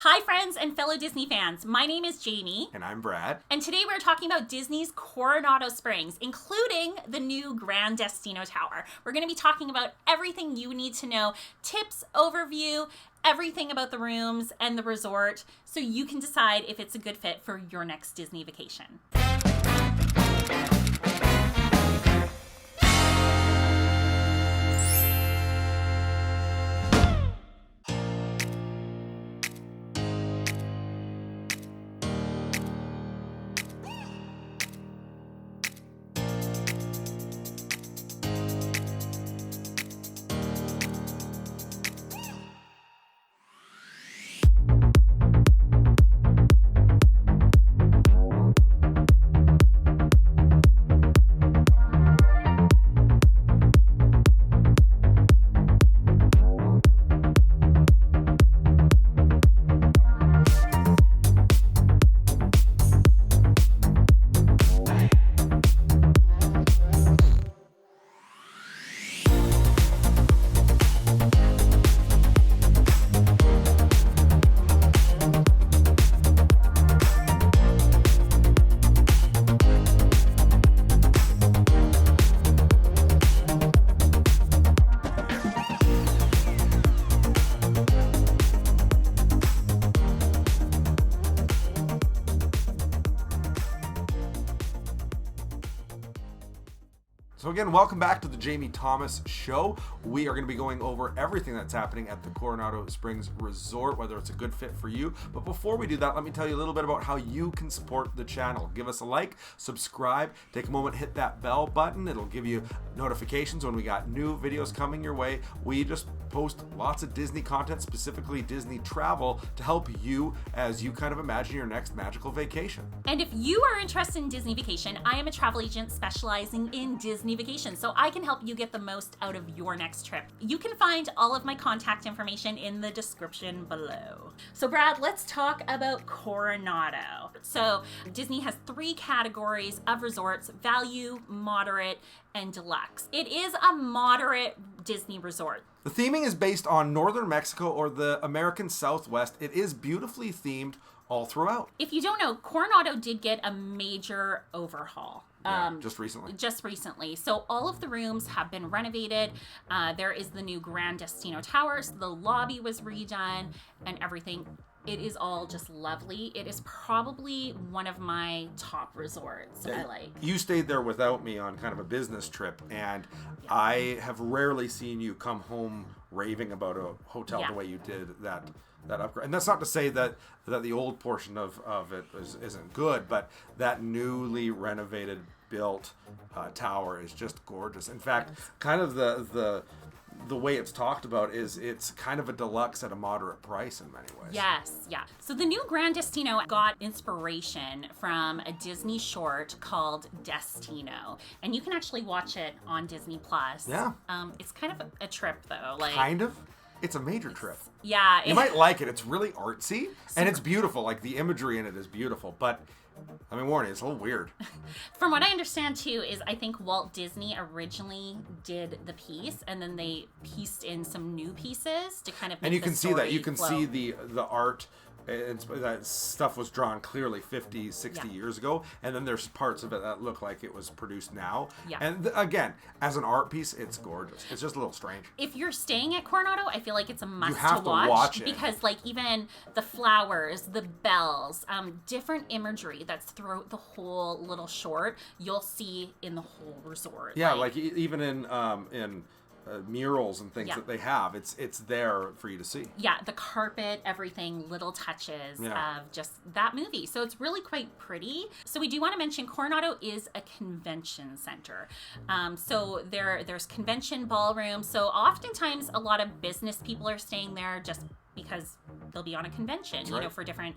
Hi friends and fellow Disney fans, my name is Jamie. And I'm Brad. And today we're talking about Disney's Coronado Springs, including the new Grand Destino Tower. We're going to be talking about everything you need to know, tips, overview, everything about the rooms and the resort, so you can decide if it's a good fit for your next Disney vacation. So again, welcome back to the Jamie Thomas Show. We are going to be going over everything that's happening at the Coronado Springs Resort, whether it's a good fit for you. But before we do that, let me tell you a little bit about how you can support the channel. Give us a like, subscribe, take a moment, hit that bell button. It'll give you notifications when we got new videos coming your way. We just post lots of Disney content, specifically Disney travel, to help you as you kind of imagine your next magical vacation. And if you are interested in Disney vacation, I am a travel agent specializing in Disney vacation, so I can help you get the most out of your next trip. You can find all of my contact information in the description below. So Brad, let's talk about Coronado. So Disney has 3 categories of resorts: value, moderate, and deluxe. It is a moderate Disney resort. The theming is based on northern Mexico or the American Southwest. It is beautifully themed all throughout. If you don't know, Coronado did get a major overhaul. Just recently. So all of the rooms have been renovated. There is the new Grand Destino Tower. So the lobby was redone and everything. It is all just lovely. It is probably one of my top resorts. I like. You stayed there without me on kind of a business trip, and I have rarely seen you come home raving about a hotel the way you did that upgrade. And that's not to say that the old portion of it isn't good, but that newly renovated built tower is just gorgeous. In fact, kind of the way it's talked about is it's kind of a deluxe at a moderate price in many ways. Yes, yeah. So the new Grand Destino got inspiration from a Disney short called Destino, and you can actually watch it on Disney Plus. Yeah. It's kind of a trip though. Kind of. It's a major trip. Yeah. You might like it. It's really artsy and it's beautiful. Like the imagery in it is beautiful, but I mean, warning, it's a little weird. From what I understand too is I think Walt Disney originally did the piece and then they pieced in some new pieces to kind of make and you can see that. You can flow. see the art. That stuff was drawn clearly 50, 60 years ago, and then there's parts of it that look like it was produced now. Yeah. And again, as an art piece, it's gorgeous. It's just a little strange. If you're staying at Coronado, I feel like it's a must You have to watch, watch it. because like even the flowers, the bells, different imagery that's throughout the whole little short, you'll see in the whole resort. Yeah, like even in murals and things that they have, it's there for you to see. Yeah, the carpet, everything, little touches of just that movie. So it's really quite pretty. So we do want to mention Coronado is a convention center. So there's convention ballrooms. So oftentimes a lot of business people are staying there just because they'll be on a convention, you know, for different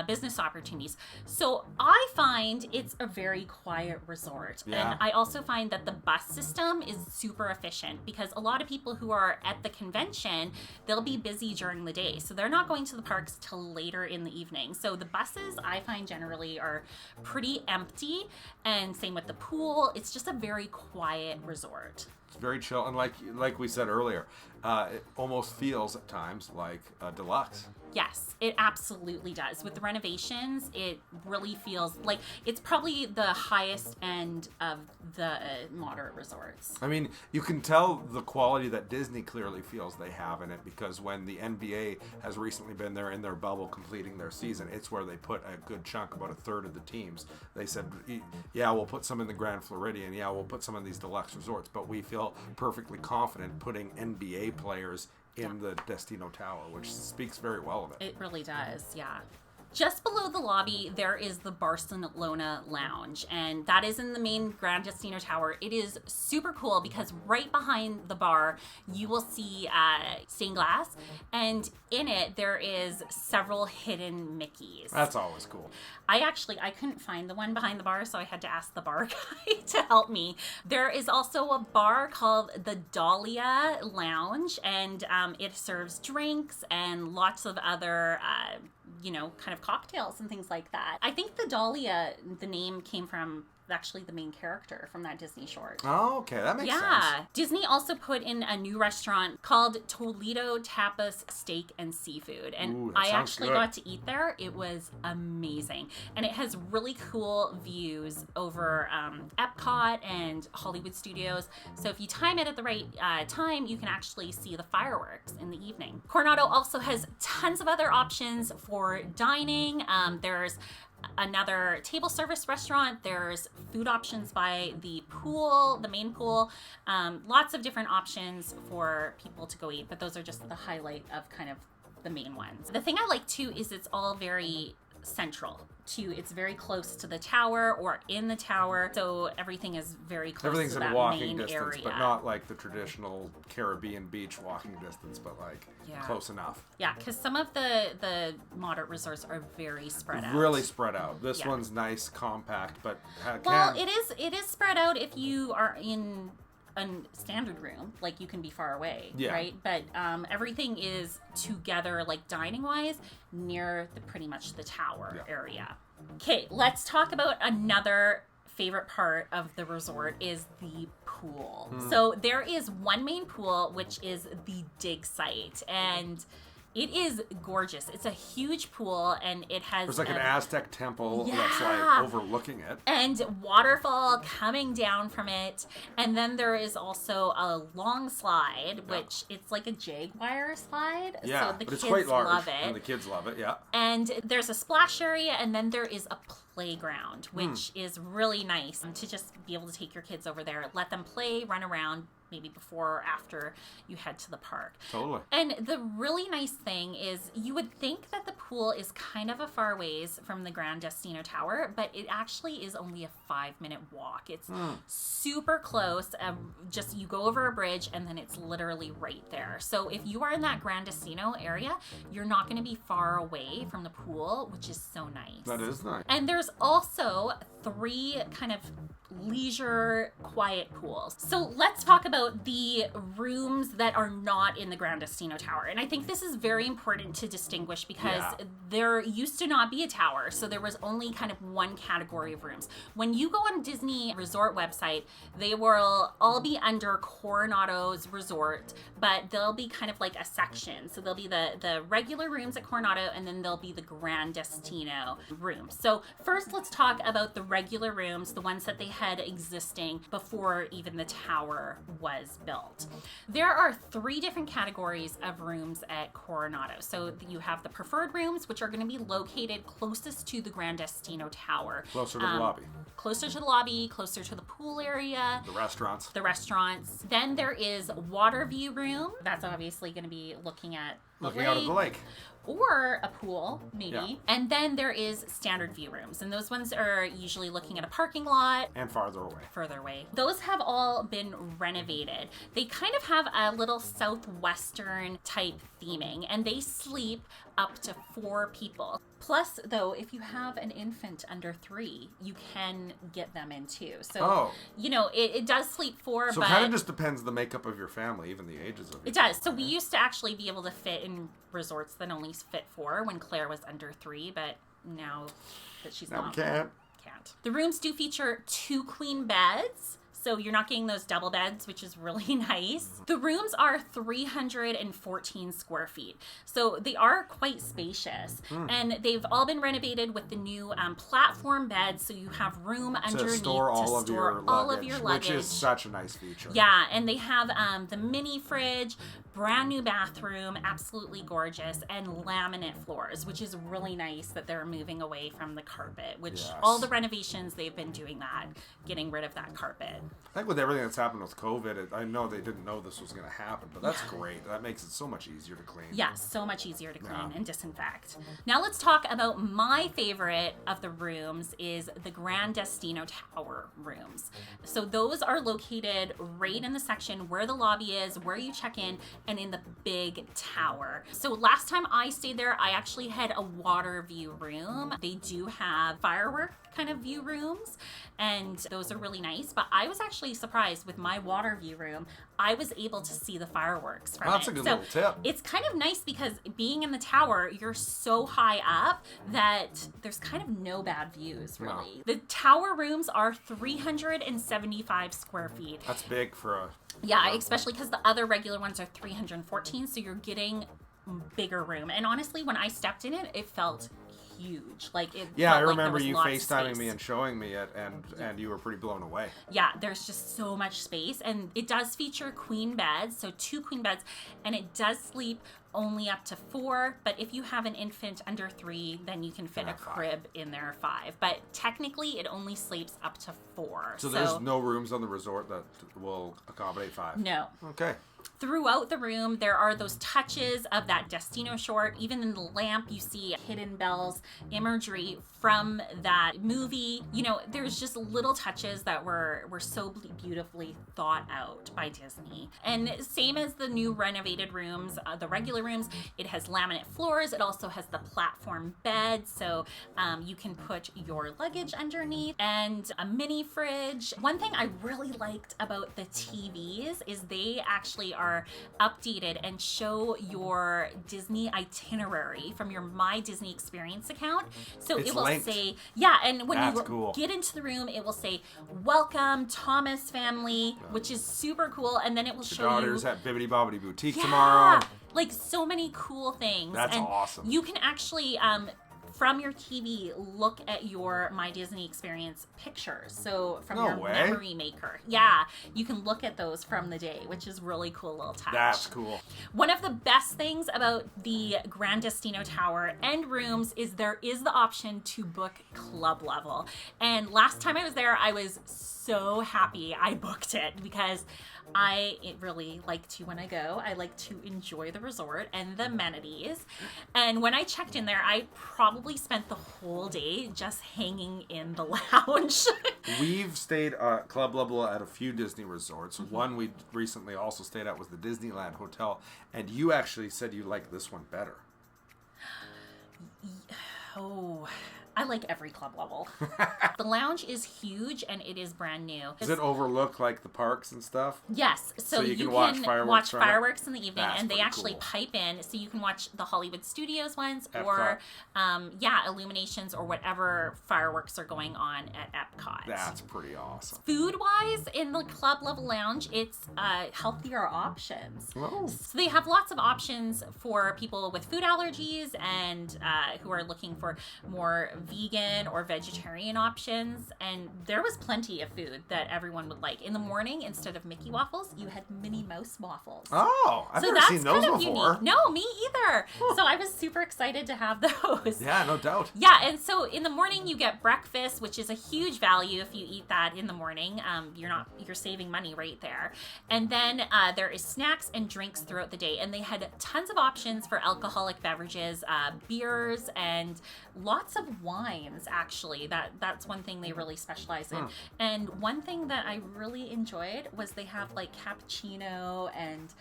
business opportunities. So I find it's a very quiet resort. Yeah. And I also find that the bus system is super efficient because a lot of people who are at the convention, they'll be busy during the day. So they're not going to the parks till later in the evening. So the buses I find generally are pretty empty, and same with the pool. It's just a very quiet resort. It's very chill, and like we said earlier, it almost feels at times like a deluxe. Yes, it absolutely does. With the renovations, it really feels like it's probably the highest end of the moderate resorts. I mean, you can tell the quality that Disney clearly feels they have in it, because when the NBA has recently been there in their bubble completing their season, it's where they put a good chunk, about a third of the teams. They said, yeah, we'll put some in the Grand Floridian, yeah, we'll put some in these deluxe resorts, but we feel perfectly confident putting NBA players in the Destino Tower, which speaks very well of it. It really does, yeah. Just below the lobby, there is the Barcelona Lounge, and that is in the main Grand Destino Tower. It is super cool because right behind the bar, you will see stained glass, and in it, there is several hidden Mickeys. That's always cool. I couldn't find the one behind the bar, so I had to ask the bar guy to help me. There is also a bar called the Dahlia Lounge, and it serves drinks and lots of other kind of cocktails and things like that. I think the Dahlia, the name came from actually the main character from that Disney short. Oh, okay. That makes sense. Yeah. Disney also put in a new restaurant called Toledo Tapas Steak and Seafood. And I actually got to eat there. It was amazing. And it has really cool views over Epcot and Hollywood Studios. So if you time it at the right time, you can actually see the fireworks in the evening. Coronado also has tons of other options for dining. There's another table service restaurant. There's food options by the pool, the main pool. Lots of different options for people to go eat, but those are just the highlight of kind of the main ones. The thing I like too is it's all very central to, it's very close to the tower or in the tower, so everything is very close Everything's to in that walking main distance, area. but not like the traditional Caribbean beach walking distance, but like close enough. Yeah, because some of the moderate resorts are very spread out. Really spread out. This one's nice, compact, but it is spread out if you are in a standard room, like you can be far away, right? But everything is together, like dining wise, near pretty much the tower area. Okay, let's talk about another favorite part of the resort is the pool. So there is one main pool, which is the dig site, and it is gorgeous. It's a huge pool, and it has... There's like an Aztec temple that's like overlooking it. And waterfall coming down from it. And then there is also a long slide, which it's like a Jaguar slide. Yeah, so the but it's kids quite large, love it. and the kids love it, yeah. And there's a splash area, and then there is a playground, which is really nice to just be able to take your kids over there, let them play, run around, maybe before or after you head to the park. Totally. And the really nice thing is you would think that the pool is kind of a far ways from the Grand Destino Tower, but it actually is only a 5-minute walk. It's super close. Just you go over a bridge and then it's literally right there. So if you are in that Grand Destino area, you're not going to be far away from the pool, which is so nice. That is nice. And there's also 3 kind of leisure quiet pools. So let's talk about the rooms that are not in the Grand Destino Tower. And I think this is very important to distinguish because there used to not be a tower. So there was only kind of one category of rooms. When you go on Disney Resort website, they will all be under Coronado's resort, but they'll be kind of like a section. So there'll be the regular rooms at Coronado, and then there'll be the Grand Destino rooms. So first let's talk about the regular rooms, the ones that they had existing before even the tower was built. There are 3 different categories of rooms at Coronado. So you have the preferred rooms, which are going to be located closest to the Grand Destino Tower. Closer to the lobby. Closer to the lobby, closer to the pool area. The restaurants. Then there is water view room. That's obviously going to be looking at the lake. Out of the lake. Or a pool, maybe. Yeah. And then there is standard view rooms. And those ones are usually looking at a parking lot. And farther away. Those have all been renovated. They kind of have a little southwestern type theming. And they sleep up to 4 people. Plus, though, if you have an infant under 3, you can get them in too. So, it does sleep 4, so but... So it kind of just depends the makeup of your family, even the ages of it does. So we used to actually be able to fit in resorts that only fit 4 when Claire was under 3, but now that she's not... Can't. The rooms do feature 2 queen beds. So you're not getting those double beds, which is really nice. The rooms are 314 square feet. So they are quite spacious. And they've all been renovated with the new platform beds. So you have room underneath to store all of your luggage. Which is such a nice feature. Yeah, and they have the mini fridge, brand new bathroom, absolutely gorgeous, and laminate floors, which is really nice that they're moving away from the carpet, which all the renovations they've been doing that, getting rid of that carpet. I think with everything that's happened with COVID, I know they didn't know this was going to happen, but that's great. That makes it so much easier to clean. Yeah, so much easier to clean and disinfect. Now let's talk about my favorite of the rooms is the Grand Destino Tower rooms. So those are located right in the section where the lobby is, where you check in, and in the big tower. So last time I stayed there, I actually had a water view room. They do have firework kind of view rooms, and those are really nice. But I was actually surprised with my water view room. I was able to see the fireworks from That's it. a good little tip. It's kind of nice because being in the tower, you're so high up that there's kind of no bad views, really. No. The tower rooms are 375 square feet. That's big for a... Yeah, especially because the other regular ones are 314, so you're getting bigger room. And honestly, when I stepped in it, it felt huge. Like it. Yeah, I felt remember like you FaceTiming me and showing me it, and you were pretty blown away. Yeah, there's just so much space, and it does feature queen beds, so 2 queen beds, and it does sleep only up to 4, but if you have an infant under 3, then you can fit a crib in there 5. But technically, it only sleeps up to 4. So there's no rooms on the resort that will accommodate 5? No. Okay. Throughout the room, there are those touches of that Destino short. Even in the lamp, you see Hidden Bells imagery from that movie. You know, there's just little touches that were so beautifully thought out by Disney. And same as the new renovated rooms, the regular rooms, it has laminate floors. It also has the platform bed, so you can put your luggage underneath, and a mini fridge. One thing I really liked about the TVs is they actually are updated and show your Disney itinerary from your My Disney Experience account. So it will say, and when you get into the room, it will say, "Welcome, Thomas family," which is super cool. And then it will show you... daughter's at Bibbidi Bobbidi Boutique tomorrow. Like so many cool things. That's awesome. You can actually... from your TV, look at your My Disney Experience pictures. So from your memory maker. Yeah, you can look at those from the day, which is really cool little touch. That's cool. One of the best things about the Grand Destino Tower and rooms is there is the option to book club level. And last time I was there, I was so happy I booked it because I really like to, when I go, I like to enjoy the resort and the amenities. And when I checked in there, I probably spent the whole day just hanging in the lounge. We've stayed club level at a few Disney resorts. One we recently also stayed at was the Disneyland Hotel. And you actually said you liked this one better. Oh, I like every club level. The lounge is huge and it is brand new. Does it overlook like the parks and stuff? Yes. So you can watch fireworks in the evening. That's and they actually pipe in, so you can watch the Hollywood Studios ones Epcot. Or Illuminations or whatever fireworks are going on at Epcot. That's pretty awesome. Food-wise, in the club level lounge, it's healthier options. Oh. So they have lots of options for people with food allergies and who are looking for more vegan or vegetarian options, and there was plenty of food that everyone would like. In the morning, instead of Mickey waffles, you had Minnie Mouse waffles. Oh, I've never seen those before. Unique. No, me either. So I was super excited to have those. Yeah, no doubt. Yeah, and so in the morning you get breakfast, which is a huge value if you eat that in the morning. You're saving money right there. And then there is snacks and drinks throughout the day, and they had tons of options for alcoholic beverages, beers, and lots of wines. Actually, that's one thing they really specialize in. And one thing that I really enjoyed was they have like cappuccino and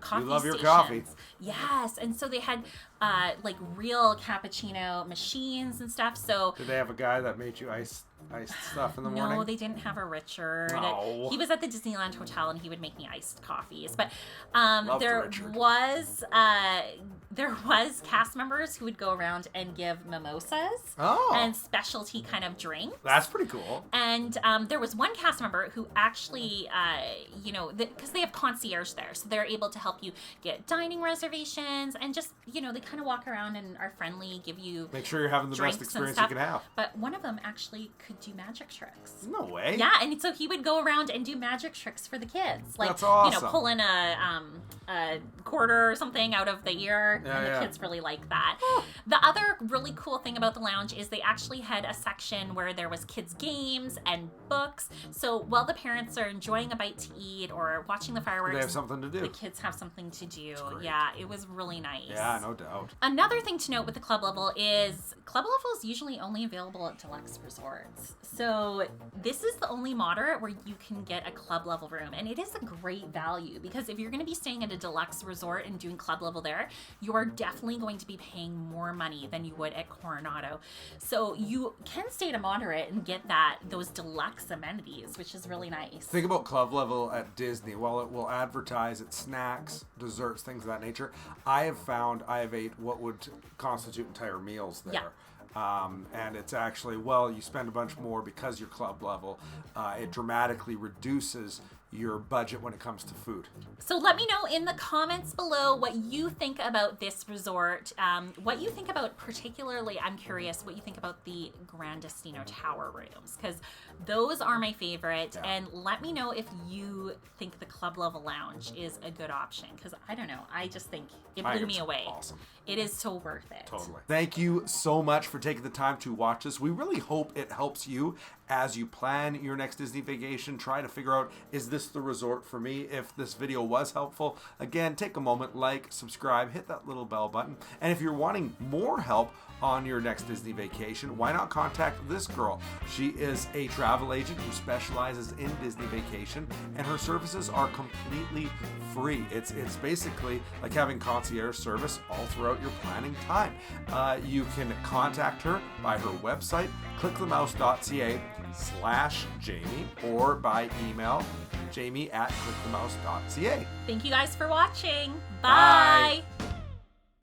coffee. You love stations. your coffee. Yes, and so they had like real cappuccino machines and stuff. So did they have a guy that made you iced stuff in the morning? No, they didn't have a Richard. No. He was at the Disneyland Hotel and he would make me iced coffees. But Loved there Richard. was there was cast members who would go around and give mimosas and specialty kind of drinks. That's pretty cool. And there was one cast member who actually, because they have concierge there, so they're able to help you get dining reservations and just, they kind of walk around and are friendly, give you make sure you're having the best experience you can have. But one of them actually could do magic tricks. No way. Yeah, and so he would go around and do magic tricks for the kids. Like, that's awesome. Pull in a quarter or something out of the ear, and the kids really like that. The other really cool thing about the lounge is they actually had a section where there was kids' games and books. So while the parents are enjoying a bite to eat or watching the fireworks, they have something to do. The kids have something to do. Yeah, it was really nice. Yeah, no doubt. Another thing to note with the club level is club level is usually only available at deluxe resorts. So this is the only moderate where you can get a club level room, and it is a great value because if you're going to be staying at a deluxe resort and doing club level there, you are definitely going to be paying more money than you would at Coronado. So you can stay at a moderate and get those deluxe amenities, which is really nice. Think about club level at Disney. While it will advertise its snacks, desserts, things of that nature, I have ate what would constitute entire meals there. Yeah. And it's actually, you spend a bunch more because you're club level. It dramatically reduces your budget when it comes to food. So let me know in the comments below what you think about this resort, what you think about, particularly, I'm curious what you think about the Grand Destino Tower rooms, because those are my favorite. Yeah. And let me know if you think the club level lounge is a good option, because I don't know, I just think it blew me away. Awesome. It is so worth it. Totally. Thank you so much for taking the time to watch this. We really hope it helps you as you plan your next Disney vacation. Try to figure out, is this the resort for me? If this video was helpful, again, take a moment, like, subscribe, hit that little bell button. And if you're wanting more help on your next Disney vacation, why not contact this girl? She is a travel agent who specializes in Disney vacation, and her services are completely free. It's basically like having concierge service all throughout your planning time. You can contact her by her website, clickthemouse.ca/Jamie, or by email, jamie@clickthemouse.ca. Thank you guys for watching. Bye.